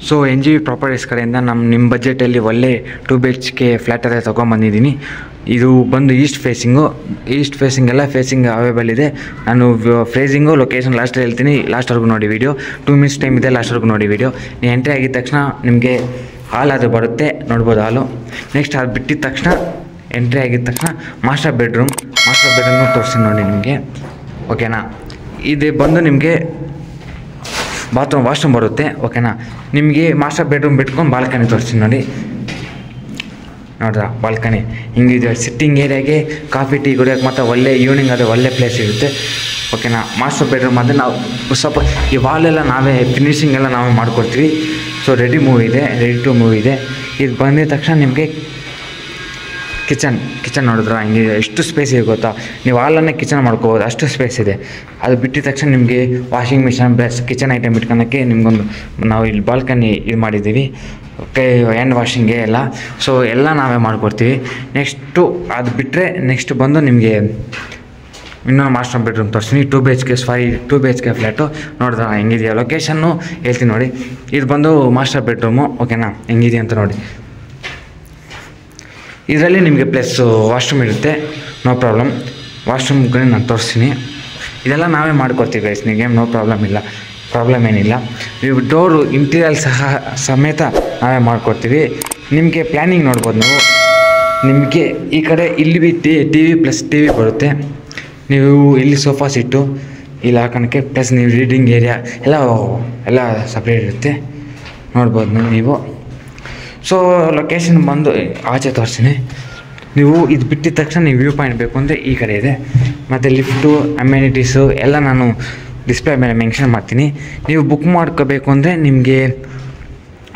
So NG properties ಕಡೆಯಿಂದ ನಿಮ್ಮ ಬಜೆಟಲ್ಲಿ ಒಳ್ಳೆ 2 BHK ಫ್ಲ್ಯಾಟ್ ಅದೇ ತೊಗೊಂಬಂದಿದ್ದೀನಿ. ಇದು ಬಂದು ಈಸ್ಟ್ ಫೇಸಿಂಗ್ ಎಲ್ಲ ಫೇಸಿಂಗ್ ಅವೈಲೇಬಲ್ ಇದೆ. ನಾನು ಫ್ರೇಸಿಂಗು ಲೊಕೇಶನ್ ಲಾಸ್ಟಲ್ಲಿ ಹೇಳ್ತೀನಿ, ಲಾಸ್ಟ್ವರೆಗೂ ನೋಡಿ ವೀಡಿಯೋ. 2 ಮಿನಿಟ್ಸ್ ಟೈಮ್ ಇದೆ, ಲಾಸ್ಟ್ವರೆಗೂ ನೋಡಿ ವೀಡಿಯೋ. ನೀವು ಎಂಟ್ರಿ ಆಗಿದ ತಕ್ಷಣ ನಿಮಗೆ ಹಾಲ್ ಅದು ಬರುತ್ತೆ, ನೋಡ್ಬೋದು ಹಾಲು. ನೆಕ್ಸ್ಟ್ ಅದು ಬಿಟ್ಟಿದ ತಕ್ಷಣ ಎಂಟ್ರಿ ಆಗಿದ ತಕ್ಷಣ ಮಾಸ್ಟರ್ ಬೆಡ್ರೂಮ್ ತೋರಿಸ್ತೀನಿ ನೋಡಿ ನಿಮಗೆ, ಓಕೆನಾ. ಇದು ಬಂದು ನಿಮಗೆ ವಾಶ್ರೂಮ್ ಬರುತ್ತೆ, ಓಕೆನಾ. ನಿಮಗೆ ಮಾಸ್ಟರ್ ಬೆಡ್ರೂಮ್ ಬಿಟ್ಕೊಂಡು ಬಾಲ್ಕನಿ ತೋರಿಸ್ತೀನಿ ನೋಡಿ. ನೋಡ್ರಾ ಬಾಲ್ಕನಿ ಹಿಂಗಿದೆ. ಸಿಟ್ಟಿಂಗ್ ಏರಿಯಾಗೆ ಕಾಫಿ ಟೀ ಕುಡಿಯೋಕ್ಕೆ ಮತ್ತು ಒಳ್ಳೆ ಈವ್ನಿಂಗ್ ಅದು ಒಳ್ಳೆ ಪ್ಲೇಸ್ ಇರುತ್ತೆ, ಓಕೆನಾ. ಮಾಸ್ಟರ್ ಬೆಡ್ರೂಮ್ ಅಂದರೆ ನಾವು ಸ್ವಲ್ಪ ಈ ವಾಲೆಲ್ಲ ನಾವೇ ಫಿನಿಶಿಂಗ್ ಎಲ್ಲ ನಾವೇ ಮಾಡ್ಕೊಡ್ತೀವಿ. ಸೊ ರೆಡಿ ಟು ಮೂವ್ ಇದೆ. ಇದು ಬಂದಿದ ತಕ್ಷಣ ನಿಮಗೆ ಕಿಚನ್ ನೋಡಿದ್ರ ಹಿಂಗೆ ಎಷ್ಟು ಸ್ಪೇಸ್ ಇದೆ ಗೊತ್ತಾ. ನೀವು ಹಾಲನ್ನೇ ಕಿಚನ್ ಮಾಡ್ಕೋಬೋದು, ಅಷ್ಟು ಸ್ಪೇಸ್ ಇದೆ. ಅದು ಬಿಟ್ಟಿದ ತಕ್ಷಣ ನಿಮಗೆ washing machine plus kitchen item ಇಟ್ಕೊಳಕ್ಕೆ ನಿಮ್ಗೊಂದು ನಾವು ಇಲ್ಲಿ ಬಾಲ್ಕನಿ ಇದು ಮಾಡಿದ್ದೀವಿ, ಓಕೆ. ಹ್ಯಾಂಡ್ ವಾಷಿಂಗ್ಗೆ ಎಲ್ಲ, ಸೊ ಎಲ್ಲ ನಾವೇ ಮಾಡ್ಕೊಡ್ತೀವಿ. ನೆಕ್ಸ್ಟು ಅದು ಬಿಟ್ಟರೆ ನೆಕ್ಸ್ಟ್ ಬಂದು ನಿಮಗೆ ಇನ್ನೊಂದು ಮಾಸ್ಟರ್ ಬೆಡ್ರೂಮ್ ತೋರಿಸ್ತೀನಿ. 2 BHK ಫ್ಲ್ಯಾಟು ನೋಡಿದ್ರ ಹೆಂಗಿದೆಯಾ. ಲೊಕೇಶನ್ನು ಹೇಳ್ತೀನಿ ನೋಡಿ. ಇದು ಬಂದು ಮಾಸ್ಟರ್ ಬೆಡ್ರೂಮು, ಓಕೆನಾ. ಹೆಂಗಿದೆಯಾ ಅಂತ ನೋಡಿ. ಇದರಲ್ಲಿ ನಿಮಗೆ ಪ್ಲಸ್ ವಾಶ್ರೂಮ್ ಇರುತ್ತೆ, ನೋ ಪ್ರಾಬ್ಲಮ್. ವಾಶ್ರೂಮ್ಗಳೇ ನಾನು ತೋರಿಸ್ತೀನಿ. ಇದೆಲ್ಲ ನಾವೇ ಮಾಡ್ಕೊಡ್ತೀವಿ ಗೈಸ್, ನಿಮಗೆ ನೋ ಪ್ರಾಬ್ಲಮ್ ಏನಿಲ್ಲ. ನೀವು ಡೋರು ಇಂಟೀರಿಯಲ್ ಸಮೇತ ನಾವೇ ಮಾಡ್ಕೊಡ್ತೀವಿ. ನಿಮಗೆ ಪ್ಲ್ಯಾನಿಂಗ್ ನೋಡ್ಬೋದು ನೀವು. ನಿಮಗೆ ಈ ಕಡೆ ಇಲ್ಲಿ T V plus T V ಬರುತ್ತೆ. ನೀವು ಇಲ್ಲಿ ಸೋಫಾ ಸೀಟು ಇಲ್ಲಿ ಹಾಕೋಕ್ಕೆ, ಪ್ಲಸ್ ನೀವು ರೀಡಿಂಗ್ ಏರಿಯಾ ಎಲ್ಲ ಸಪ್ರೇಟ್ ಇರುತ್ತೆ, ನೋಡ್ಬೋದು ನೀವು. ಸೊ ಲೊಕೇಶನ್ ಬಂದು ಆಚೆ ತೋರಿಸ್ತೀನಿ. ನೀವು ಇದು ಬಿಟ್ಟಿದ ತಕ್ಷಣ ನೀವು ವ್ಯೂ ಪಾಯಿಂಟ್ ಬೇಕು ಅಂದರೆ ಈ ಕಡೆ ಇದೆ, ಮತ್ತು ಲಿಫ್ಟು ಅಮ್ಯಾನಿಟೀಸು ಎಲ್ಲ ನಾನು ಡಿಸ್ಪ್ಲೇ ಮೇಲೆ ಮೆನ್ಷನ್ ಮಾಡ್ತೀನಿ. ನೀವು ಬುಕ್ ಮಾಡ್ಕೋಬೇಕು ಅಂದರೆ ನಿಮಗೆ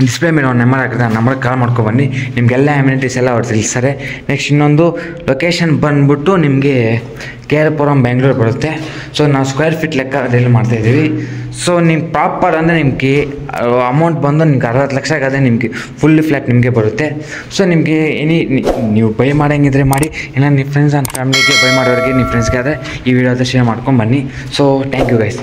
ಡಿಸ್ಪ್ಲೇ ಮೇಲೆ ಒಂದು ನಂಬರ್ ಹಾಕಿದ್ರೆ ಆ ನಂಬರ್ಗೆ ಕಾಲ್ ಮಾಡ್ಕೊಬನ್ನಿ, ನಿಮಗೆಲ್ಲ ಅಮ್ಯಾನಿಟೀಸ್ ಎಲ್ಲ ಅವ್ರು ತಿಳಿಸ್ತಾರೆ. ನೆಕ್ಸ್ಟ್ ಇನ್ನೊಂದು ಲೊಕೇಶನ್ ಬಂದುಬಿಟ್ಟು ನಿಮಗೆ KR ಪುರಂ ಬೆಂಗಳೂರು ಬರುತ್ತೆ. ಸೊ ನಾವು ಸ್ಕ್ವೇರ್ ಫೀಟ್ ಲೆಕ್ಕ ಅದೆಲ್ಲ ಮಾಡ್ತಾಯಿದ್ದೀವಿ. ಸೊ ನಿಮ್ಮ ಪ್ರಾಪರ್ ಅಂದರೆ ನಿಮಗೆ ಅಮೌಂಟ್ ಬಂದು ನಿಮ್ಗೆ 60 ಲಕ್ಷ ಆಗೋದೇ ನಿಮಗೆ ಫುಲ್ ಫ್ಲ್ಯಾಟ್ ನಿಮಗೆ ಬರುತ್ತೆ. ಸೊ ನಿಮಗೆ ನೀವು ಬೈ ಮಾಡೋಂಗಿದ್ರೆ ಮಾಡಿ, ಇಲ್ಲ ನಿಮ್ಮ ಫ್ರೆಂಡ್ಸ್ ಆ್ಯಂಡ್ ಫ್ಯಾಮಿಲಿಗೆ ಬೈ ಮಾಡೋರಿಗೆ ನಿಮ್ಮ ಫ್ರೆಂಡ್ಸ್ಗೆ ಆದರೆ ಈ ವಿಡಿಯೋದ ಶೇರ್ ಮಾಡ್ಕೊಂಡು ಬನ್ನಿ. So thank you guys.